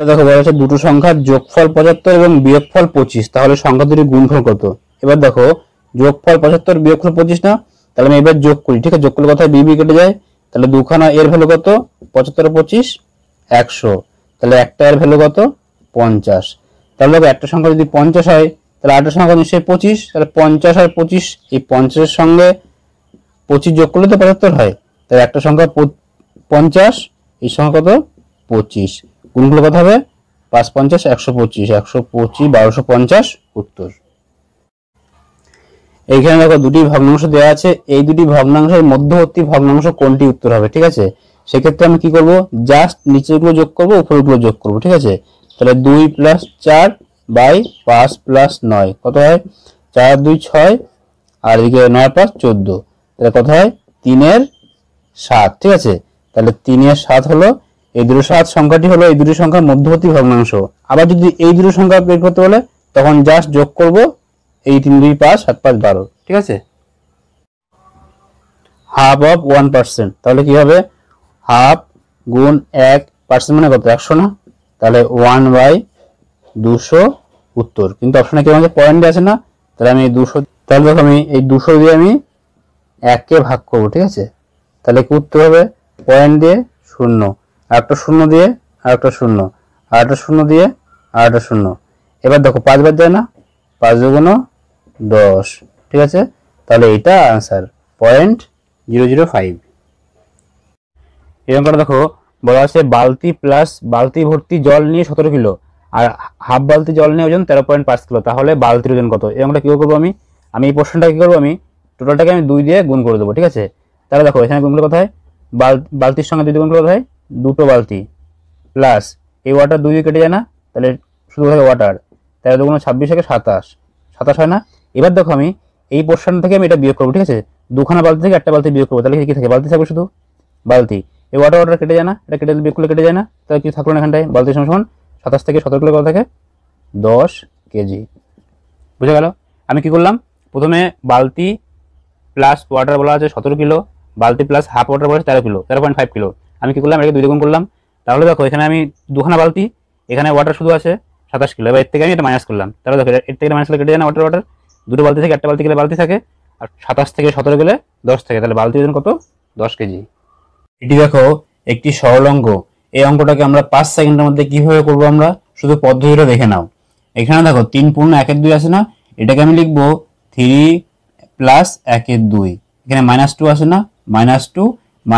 দেখো বলা আছে দুটো সংখ্যার যোগফল 75 এবং বিয়োগফল 25, তাহলে সংখ্যা দুটির গুণফল কত। এবার দেখো যোগফল 75 বিয়োগফল 25 না, তাহলে আমি এবার যোগ করি। ঠিক আছে, যোগ করলে কথা বিবি কেটে যায়, তাহলে দুখানা এর ভ্যালু কত 75 25 100, তাহলে একটা এর ভ্যালু কত 50। তাহলে দেখো একটা সংখ্যা যদি 50 হয় তাহলে আরেকটা সংখ্যা নিশ্চয়ই 25, তাহলে 50 আর 25, এই 50 এর সঙ্গে 25 যোগ করলে তো 75 হয়, তাহলে একটা সংখ্যা 50, এই সংখ্যা কত 25, গুণগুলো কত হবে 5 50 125, 125 1250 উত্তর। এইখানে দেখো দুটি ভগ্নাংশ দেওয়া আছে, এই দুটি ভগ্নাংশের মধ্যবর্তী ভগ্নাংশ কোনটি উত্তর হবে। ঠিক আছে, সেক্ষেত্রে আমি কি করব, জাস্ট নিচেরগুলো যোগ করব উপরেরগুলো যোগ করব। ঠিক আছে, তাহলে 2 + 4 / 5 + 9 কত হয় 4 2 6, আর এদিকে 9 5 14, তাহলে কত হয় 3 এর 7। ঠিক আছে, তাহলে 3 এর 7 হলো এই দুটো 7 সংখ্যাটি হলো এই দুটি সংখ্যার মধ্যবর্তী ভগ্নাংশ। আবার যদি এই দুটো সংখ্যা বের করতে বলে তখন জাস্ট যোগ করব এই 3 2 5 7 5 12। ঠিক আছে, হাফ অফ 1%, তাহলে কি হবে হাফ গুণ 1% মানে কত 100 না, তাহলে 1/200 উত্তর। কিন্তু অপশনে কি আমাদের পয়েন্ট আছে না, তাহলে আমি এই 200, তাহলে দেখো আমি এই 200 দিয়ে আমি 1 কে ভাগ করব। ঠিক আছে, তাহলে কি উত্তর হবে পয়েন্ট দিয়ে 0, আর একটা 0 দিয়ে আর একটা 0, আর একটা 0 দিয়ে আর একটা 0। এবার দেখো 5 বার যায় না, 5 × 10। ঠিক আছে, তাহলে এটা आंसर 0.005। এই অঙ্কটা দেখো বলা আছে বালতি প্লাস বালতি ভর্তি জল নিয়ে 17 কিলো আর হাফ বালতি জল নিয়ে ওজন 13.5 কিলো, তাহলে বালতির ওজন কত। এই অঙ্কটা কি করব আমি এই প্রশ্নটা কি করব, আমি টোটালটাকে আমি 2 দিয়ে গুণ করে দেবো। ঠিক আছে, তাহলে দেখো এখানে গুণগুলো কোথায়, বালতির সঙ্গে 2 দিয়ে গুণ করলে কোথায় দুটো বালতি, প্লাস এই ওয়াটার 2 দিয়ে কেটে যায় না, তাহলে শুধু থাকে ওয়াটার, 13 2 26 থেকে 27 27 হয় না। এবার দেখো আমি এই পোর্শন থেকে আমি এটা বিয়োগ করবো। ঠিক আছে, দুখানা বালতি থেকে একটা বালতি বিয়োগ করবো, তাহলে কি থাকে বালতি থাকবে শুধু বালতি, এই ওয়াটার কেটে যায় না, এটা কেটে বিয়োগ করলে কেটে যায় না, তাহলে কি থাকলো না এখানটায় বালতি সমান 27 থেকে 17 কিলো কত থাকে 10 কেজি। বুঝে গেল। আমি কি করলাম, প্রথমে বালতি প্লাস ওয়াটার বলা আছে 17 কিলো, বালতি প্লাস হাফ ওয়াটার বলা আছে 13 কিলো 13.5 কিলো। আমি কি করলাম এটাকে 2 দিয়ে গুণ করলাম, তাহলে দেখো এখানে আমি দুখানা বালতি, এখানে ওয়াটার শুধু আছে 27 কিলো, এবার এর থেকে আমি এটা মাইনাস করলাম, তাহলে দেখো এর থেকে মাইনাস করলে কেটে যায় না ওয়াটার, দুটো বালতি থেকে একটা বালতি গেলে বালতি থাকে, আর 27 থেকে 17 গেলে 10 থাকে, তাহলে বালতির ওজন কত 10 কেজি। এটি দেখো একটি সরল অঙ্ক, এই অঙ্কটাকে আমরা 5 সেকেন্ডের মধ্যে কিভাবে করব আমরা শুধু পদ্ধতিটা দেখে নাও। এখানে দেখো 3 পূর্ণ 1 এর 2 আছে না, এটাকে আমি লিখবো 3 + 1 এর 2, এখানে -2 আছে না, -2 -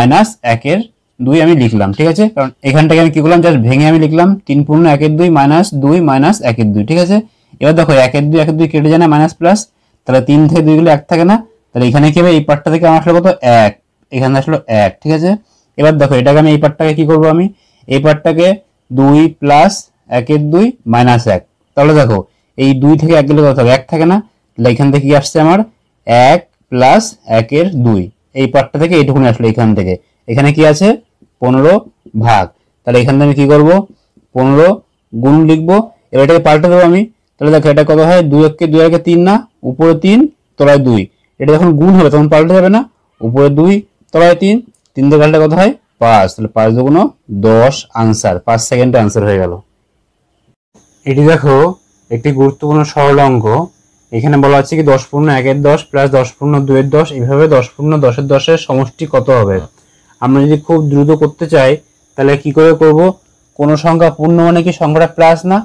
1 এর 2 আমি লিখলাম। ঠিক আছে, কারণ এখানটাকে আমি কি করলাম জাস্ট ভেঙে আমি লিখলাম 3 পূর্ণ 1 এর 2 -2 - 1 এর 2। ঠিক আছে, এবার দেখো 1 এর 2 1 এর 2 কেটে যায় না মাইনাস প্লাস, তাহলে 3 থেকে 2 গেলে 1 থাকে না, তাহলে এখানে কি হবে এই পার্টটা থেকে আমার আসলে কত 1, এখানে আসলো 1। ঠিক আছে, এবার দেখো এটাকে আমি এই পার্টটাকে কি করব, আমি এই পার্টটাকে 2 + 1 এর 2 - 1, তাহলে দেখো এই 2 থেকে 1 গেলে কত থাকে 1 থাকে না, তাহলে এখান থেকে কি আসছে আমার 1 + 1 এর 2, এই পার্টটা থেকে এইটুকুনি আসলো, এখান থেকে এখানে কি আছে 15 ভাগ, তাহলে এখান থেকে আমি কি করব 15 গুণ লিখবো, এবার এটাকে পাল্টে দেবো আমি, তাহলে দেখো এটা কত হয় 2 1 কে 2 এর 3 না, উপরে 3 তলায় 2, এটা যখন গুণ হবে তখন পাল্টে যাবে না, উপরে 2 তলায় 3 3 দিয়ে কাটলে কত হয় 5, তাহলে 5 × 10 आंसर 5 সেকেন্ডে आंसर হয়ে গেল। এটি দেখো একটি গুরুত্বপূর্ণ সরল অঙ্ক, এখানে বলা আছে কি 10 পূর্ণ 1 এর 10 প্লাস 10 পূর্ণ 2 এর 10, এইভাবে 10 পূর্ণ 10 এর 10 এর সমষ্টি কত হবে। আমরা যদি খুব দ্রুত করতে চাই তাহলে কি করে করব, কোন সংখ্যা পূর্ণ মানে কি সংখ্যাটা প্লাস না,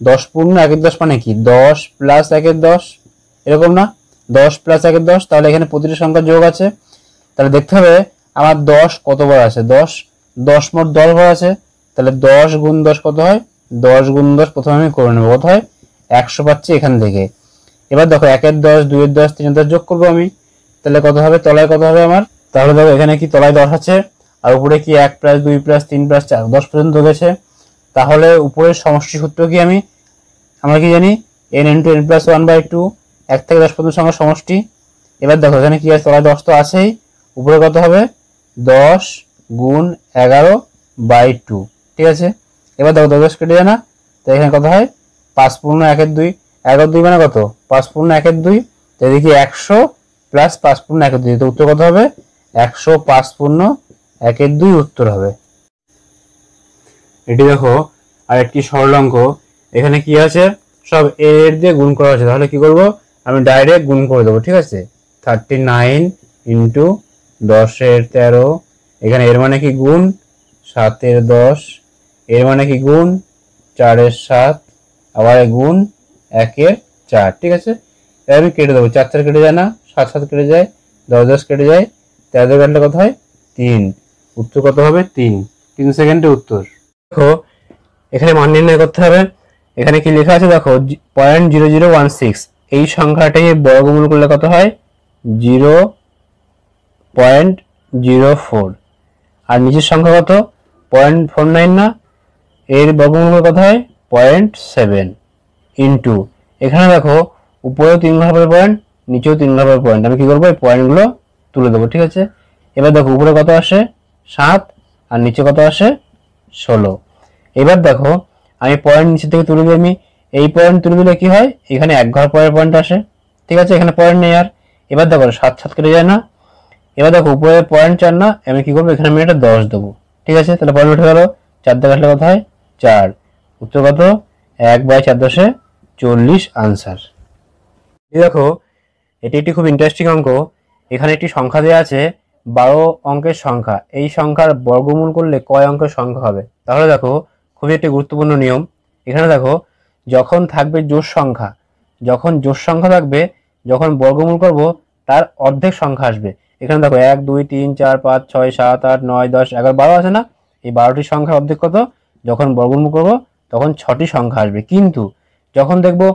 10 পূর্ণ 1 এর 10 মানে কি 10 + 1 এর 10, এরকম না 10 + 1 এর 10, তাহলে এখানে প্রতিটি সংখ্যা যোগ আছে, তাহলে দেখতে হবে আমার 10 কতবার আছে, 10 মোট 10 বার আছে, তাহলে 10 × 10 কত হয় 10 × 10 প্রথমে আমি করে নেব, কত হয় 100 পাচ্ছি এখান থেকে। এবার দেখো 1 এর 10 2 এর 10 3 এর 10 যোগ করব আমি, তাহলে কত হবে তলায় কত হবে আমার, তাহলে দেখো এখানে কি তলায় 10 আছে আর উপরে কি 1 + 2 + 3 + 4 10 পর্যন্ত গেছে, তাহলে উপরের সমষ্টি সূত্র কি আমরা কি জানি n × n + 1/2, 1 থেকে 10 পর্যন্ত সংখ্যার সমষ্টি। এবার দেখো এখানে কি আছে তলায় 10 তো আছেই, উপরে কত হবে 10 × 11/2। ঠিক আছে, এবার দেখো 10 কেটে যায় না, তো এখানে কত হয় 5 পূর্ণ 1 এর 2, 1 এর 2 মানে কত 5 পূর্ণ 1 এর 2, তো দেখি 100 + 5 পূর্ণ 1 এর 2, তো উত্তর কত হবে 105 পূর্ণ 1 এর 2 উত্তর হবে। এটি দেখো আর একটি সরল অঙ্ক। এখানে কি আছে, সব এর দিয়ে গুণ করা আছে। তাহলে কি করব, আমি ডাইরেক্ট গুণ করে দেবো, ঠিক আছে। 39 ইন্টু 10 এর 13, এখানে এর মানে কি গুণ 7 এর 10, এর মানে কি গুণ 4 এর 7, আবার গুণ 1 এর 4, ঠিক আছে। এবার আমি কেটে দেবো, 4 4 কেটে যায় না, 7 7 কেটে যায়, 10 10 কেটে যায়, 13 কাটলে কত হয় 3। উত্তর কত হবে 3 সেকেন্ডে উত্তর। দেখো এখানে মান নির্ণয় করতে হবে। এখানে কি লেখা আছে দেখো, 0.0016, এই সংখ্যাটাকে বর্গমূল করলে কত হয় 0.04, আর নিচের সংখ্যা কত 0.49 না, এর বর্গমূল কত হয় 0.7 ইন্টু, এখানে দেখো উপরেও 3 ঘর পয়েন্ট, নিচেও 3 ঘর পয়েন্ট। আমি কি করবো, এই পয়েন্টগুলো তুলে দেবো, ঠিক আছে। এবার দেখো উপরে কত আসে 7 আর নিচে কত আসে 16। এবার দেখো আমি পয়েন্ট নিচে থেকে তুলে দিই, আমি এই পয়েন্ট তুলে দিলে কি হয়, এখানে 1 ঘর পরের পয়েন্ট আসে, ঠিক আছে, এখানে পয়েন্ট নেই আর। এবার দেখো 7 7 কেটে যায় না, এবার দেখো উপরে পয়েন্ট 4 না, আমি কি করবো এখানে আমি এটা 10 দেবো, ঠিক আছে। তাহলে পয়েন্ট উঠে গেল, 4 দিয়ে কাটলে কত হয় 4, উত্তর কত 1/4 40 আনসার। দেখো এটি একটি খুব ইন্টারেস্টিং অঙ্ক। এখানে একটি সংখ্যা দেওয়া আছে 12 অঙ্কের সংখ্যা, এই সংখ্যার বর্গমূল করলে কয় অঙ্কের সংখ্যা হবে। তাহলে দেখো খুবই একটি গুরুত্বপূর্ণ নিয়ম। এখানে দেখো যখন থাকবে জোড় সংখ্যা, যখন জোড় সংখ্যা থাকবে, যখন বর্গমূল করব তার অর্ধেক সংখ্যা আসবে। এখানে দেখো 1 2 3 4 5 6 7 8 9 10 11 12 আছে না, এই 12টি সংখ্যার অর্ধেক কত, যখন বর্গমূল করব তখন 6টি সংখ্যা আসবে। কিন্তু যখন দেখবো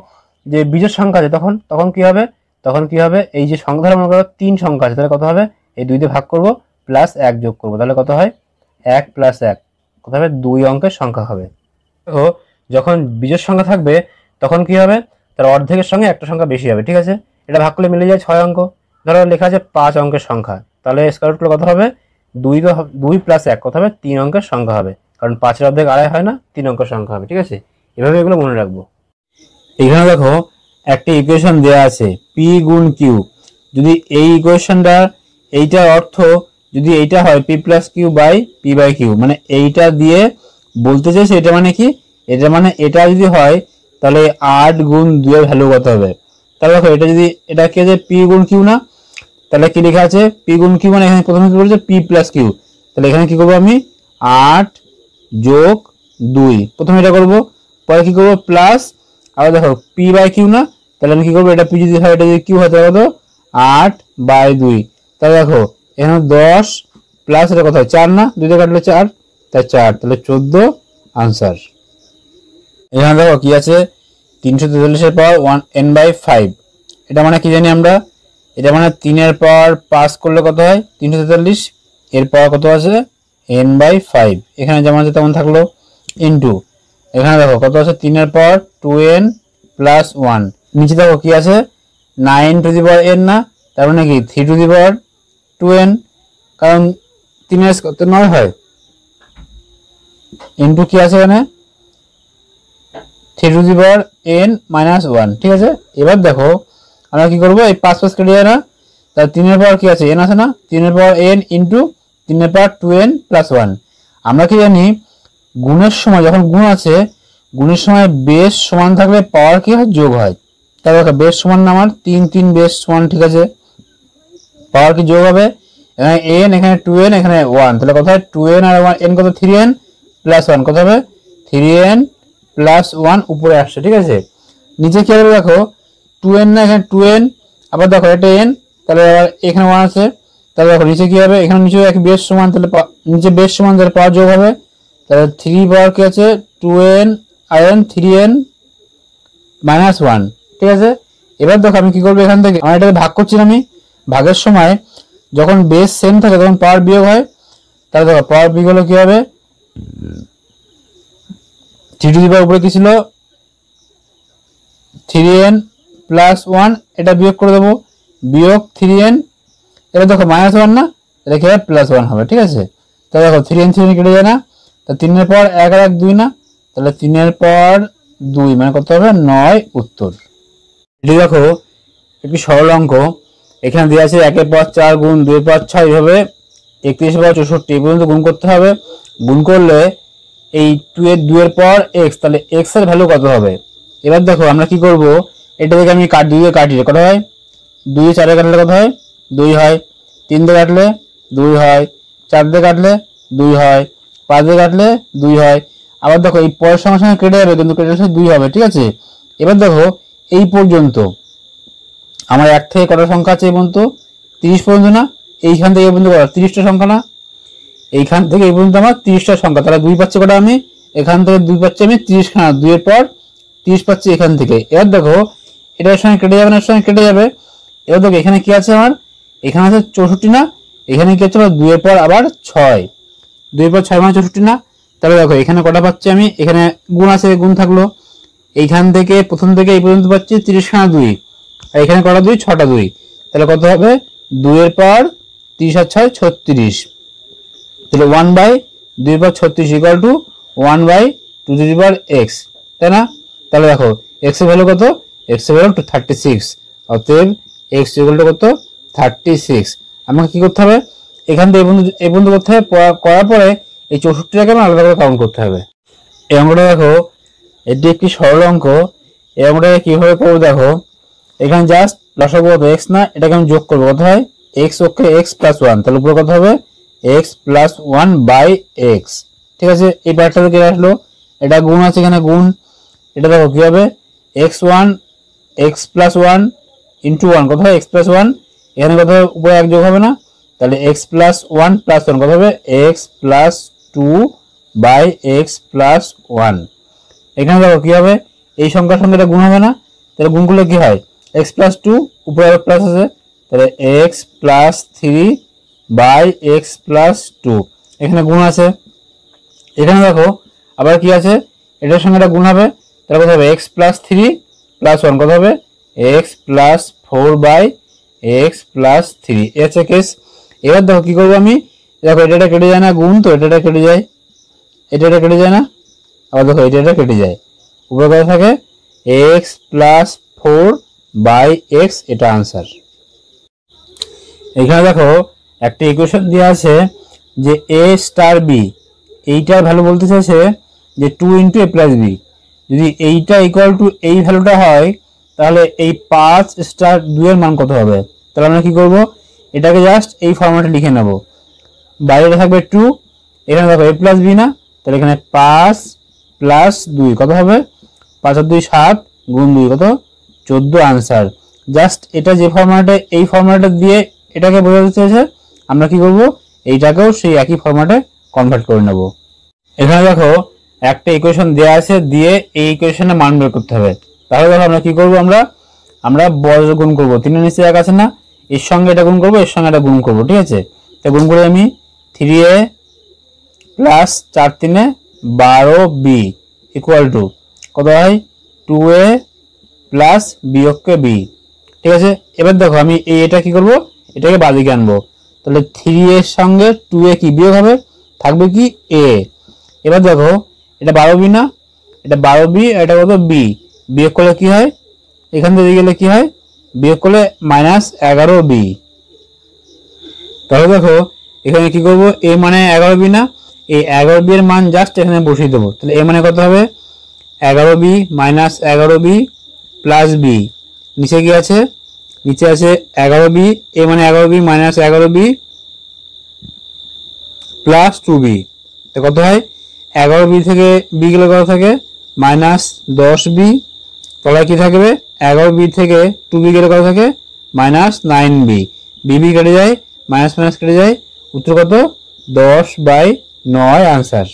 যে বিজোড় সংখ্যা আছে, তখন তখন কি হবে, তখন কি হবে, এই যে সংখ্যা মনে করো 3 সংখ্যা আছে, তাহলে কত হবে, এই 2 দিয়ে ভাগ করব প্লাস 1 যোগ করব, তাহলে কত হয় 1 প্লাস 1, কত হবে 2 অঙ্কের সংখ্যা হবে। দেখো যখন বিজোড় সংখ্যা থাকবে তখন কি হবে, তার অর্ধেকের সঙ্গে একটা সংখ্যা বেশি হবে, ঠিক আছে। এটা ভাগ করলে মিলে যায় 6 অঙ্ক। ধরো লেখা আছে 5 অঙ্কের সংখ্যা, তাহলে স্কয়ার রুট করলে কত হবে 2 প্লাস 1, কত হবে 3 অঙ্কের সংখ্যা হবে, কারণ 5 এর অর্ধেক আড়াই হয় না, 3 অঙ্কের সংখ্যা হবে, ঠিক আছে। এভাবে এগুলো মনে রাখবো। এখানে দেখো একটা ইকুয়েশন দেওয়া আছে p গুণ q, যদি এই ইকুয়েশনটা এইটার অর্থ যদি এইটা হয় p plus q by p by q, মানে এইটা দিয়ে বলতে চাইছে এটা মানে কি, এটা মানে এটা যদি হয় তাহলে 8 গুণ 2 এর ভ্যালু কত হবে। তাহলে দেখো এটা যদি এটাকে যে p গুণ q না, তাহলে কি লেখা আছে p গুণ q, মানে এখানে প্রথমে কি বলছে p প্লাস কিউ, তাহলে এখানে কি করব আমি 8 যোগ 2, প্রথমে এটা করব, পরে কি করব প্লাস, আবার দেখো p বাই কিউ না, তাহলে আমি কি করবো, এটা p যদি হয় এটা যদি q হয় তাহলে কত 8/2, তাহলে দেখো এখানে 10 প্লাস এটা কত হয় 4 না, 2 দিয়ে কাটলে 4, তাই 4, তাহলে 14 আনসার। এখানে দেখো কি আছে 343 এর পাওয়ার 1n/5, এটা মানে কি জানি আমরা, এটা মানে 3 এর পাওয়ার 5 করলে কত হয় 343, এর পাওয়ার কত আছে n/5, এখানে যেমন আছে তেমন থাকলো, ইনটু এখানে দেখো কত আছে 3 এর পাওয়ার 2n প্লাস 1, নিচে দেখো কি আছে 9 টু দি পাওয়ার n না, তার মানে কি 3 টু দি পাওয়ার 2n, কারণ 3 এর কত 9 হয়, ইনটু কি আছে এখানে 3 to the power n minus 1, ঠিক আছে। এবার দেখো আমরা কি করব, এই 5 5 কেটে যায় না, তাহলে 3 এর পাওয়ার কি আছে n আছে না, 3 এর পাওয়ার n ইনটু 3 এর পাওয়ার 2n প্লাস 1। আমরা কি জানি গুণের সময়, যখন গুণ আছে গুণের সময় বেস সমান থাকলে পাওয়ার কি হয় যোগ হয়, তাহলে দেখো বেস সমান না আমার 3 3 বেস সমান, ঠিক আছে, পাওয়ার কি যোগ হবে, এখানে n এখানে 2n এখানে 1, তাহলে কত হয় 2n আর 1n কত 3n প্লাস 1, কত হবে 3n প্লাস 1 উপরে আসছে, ঠিক আছে। নিচে কি হবে দেখো 2n না, এখানে 2n, আবার দেখো এটা n, তাহলে এখানে 1 আছে, তাহলে দেখো নিচে কি হবে, এখানে নিচে এক বেস সমান, তাহলে নিচে বেস সমান, তাহলে পাওয়ার যোগ হবে, তাহলে 3 পাওয়ার কি আছে 2n আর 3n মাইনাস 1, ঠিক আছে। এবার দেখো আমি কি করবো, এখান থেকে আমার এটাকে ভাগ করছি, আমি ভাগের সময় যখন বেস সেম থাকে তখন পাওয়ার বিয়োগ হয়, তাহলে দেখো পাওয়ার বিয়োগ হলে কি হবে 3 টু দি পাওয়ার উপরে কি ছিল 3n প্লাস 1, এটা বিয়োগ করে দেবো, বিয়োগ 3n, এবার দেখো মাইনাস 1 না, এটা কি হবে প্লাস 1 হবে, ঠিক আছে। তাহলে দেখো 3n 3n কেটে যায় না, তা 3 এর পাওয়ার 1 আর 1 2 না, তাহলে 3 এর পাওয়ার 2 মানে কত হবে 9 উত্তর। এটি দেখো একটি সরল অঙ্ক, এখানে দেওয়া আছে 1 এর পাওয়ার 4 গুণ 2 এর পাওয়ার 6, এইভাবে 31 এর পাওয়ার 64 পর্যন্ত গুণ করতে হবে। গুণ করলে এই 2 এর 2 এর পর x, তাহলে x এর ভ্যালু কত হবে? এবার দেখো আমরা কি করব, এটা থেকে আমি 2 দিয়ে কাটি, কত হয়? 2 4 এ কাটলে কত হয়? 2 হয়। 3 দিয়ে কাটলে 2 হয়। 4 দিয়ে কাটলে 2 হয়। 5 দিয়ে কাটলে 2 হয়। আবার দেখো এই পরের সঙ্গে সঙ্গে কেটে যাবে, কিন্তু কেটে আসলে 2 হবে, ঠিক আছে। এবার দেখো এই পর্যন্ত আমার 1 থেকে কত সংখ্যা আছে এই পর্যন্ত? 30 পর্যন্ত না? এইখান থেকে এই পর্যন্ত কত? 30টা সংখ্যা না? এইখান থেকে এই পর্যন্ত আমার 30টা সংখ্যা, তাহলে 2 পাচ্ছি কটা আমি? এখান থেকে 2 পাচ্ছি আমি 30 খানা, 2 এর পর 30 পাচ্ছি এখান থেকে। এবার দেখো এটার সঙ্গে কেটে যাবে না, এর সঙ্গে কেটে যাবে। এবার দেখো এখানে কি আছে আমার? এখানে আছে 64 না? এখানে কি আছে? 2 এর পর আবার 6, 2 এর পর 6 মানে 64 না? তাহলে দেখো এখানে কটা পাচ্ছি আমি? এখানে গুণ আছে, গুণ থাকলো। এইখান থেকে প্রথম থেকে এই পর্যন্ত পাচ্ছি 30 খানা 2, আর এখানে কটা 2? 6টা 2, তাহলে কত হবে? 2 এর পর 30 আর 6 36, তাহলে 1/2 এর পর 36 equal to 1/2 to the power x, তাই না? তাহলে দেখো x এর ভ্যালু কত? x এর ভ্যালু 36, অতএব x ইকুয়াল টু কত? 36। আমাকে কি করতে হবে? এখান থেকে এই পর্যন্ত করতে হবে, করার পরে এই 64টাকে আমি আলাদা করে কাউন্ট করতে হবে। এই অঙ্কটা দেখো, এটি একটি সরল অঙ্ক। এই অঙ্কটাকে কিভাবে করবো দেখো, এখানে জাস্ট লসাগু কত? x না, এটাকে আমি যোগ করবো, কত হয়? x ওকে x প্লাস 1, তাহলে উপরে কত হবে? x প্লাস 1 বাই x, ঠিক আছে। এই পার্টটা থেকে আসলো, এটা গুণ আছে এখানে গুণ, এটা দেখো কি হবে? x1 x প্লাস 1 ইন্টু 1, কত হয়? x প্লাস 1, এখানে কত হবে? উপরে 1 যোগ হবে না? তাহলে x প্লাস 1 প্লাস 1 কত হবে? x plus 2 by x plus 1। এখানে দেখো কি হবে? এই সংখ্যার সঙ্গে এটা গুণ হবে না? তাহলে গুণ করলে কি হয়? x প্লাস 2, উপরে আবার প্লাস আছে, তাহলে x plus 3 by x plus 2, এখানে গুণ আছে। এখানে দেখো আবার কি আছে? এটার সঙ্গে এটা গুণ হবে, তাহলে কত হবে? x প্লাস 3 প্লাস 1, কত হবে? x plus 4 by x plus 3, এ হচ্ছে কেস। এবার দেখো কি করবো আমি? দেখো এটা কেটে যায় না, গুণ তো এটা কেটে যায়, এটা কেটে যায় না? আবার দেখো এটা কেটে যায়, উপরে কত থাকে? x প্লাস 4 বাই x, এটা আনসার। এখানে দেখো একটা ইকুয়েশন দেওয়া আছে যে a স্টার b, এইটার ভ্যালু বলতে চাইছে যে 2 ইন্টু a প্লাস b। যদি এইটা ইকুয়াল টু এই ভ্যালুটা হয়, তাহলে এই 5 স্টার 2 এর মান কত হবে? তাহলে আমরা কি করব? এটাকে জাস্ট এই ফরম্যাটে লিখে নেব, বাইরে থাকবে 2, এখানে দেখো a প্লাস b না, তাহলে এখানে 5 প্লাস 2 কত হবে? 5 আর 2 7, গুণ 2 কত? 14, আনসার। জাস্ট এটা যে ফরম্যাটে, এই ফরম্যাটে দিয়ে এটাকে বোঝাতে চেয়েছে, আমরা কি করব? এইটাকেও সেই একই ফরম্যাটে কনভার্ট করে নেব। এখানে দেখো একটা ইকুয়েশন দেওয়া আছে, দিয়ে এই ইকুয়েশনের মান বের করতে হবে। তাহলে দেখো আমরা কি করব? আমরা বর্গ গুণ করব, 3 এর নিচে 1 আছে না? এর সঙ্গে এটা গুণ করব, এর সঙ্গে এটা গুণ করব, ঠিক আছে। তো গুণ করে আমি 3a plus 4 3 12b equal to কত হয়? 2a প্লাস বিয়োগকে b, ঠিক আছে। এবার দেখো আমি এটা কি করব? এটাকে বাদিকে আনবো, তাহলে 3 এর সঙ্গে 2a কি বিয়োগ হবে? থাকবে কি? a। এবার দেখো এটা 12b না? এটা 12b, এটা কত? b, বিয়োগ করলে কি হয়? এখান থেকে গেলে কি হয়? বিয়োগ করলে -11b। তাহলে দেখো এখানে কি করব? a মানে 11b না? এই 11b এর মান জাস্ট এখানে বসিয়ে দেবো, তাহলে a মানে কত হবে? 11b minus 11b plus b, নিচে কি আছে? নিচে আছে 11b, a মানে 11b minus 11b plus 2b, তো কত হয়? 11b থেকে b গেলে কত থাকে? -10b, তলায় কি থাকবে? 11b থেকে 2b গেলে কত থাকে? -9b, bb কেটে যায়, মাইনাস মাইনাস কেটে যায়, উত্তর কত? 10/9, আনসার।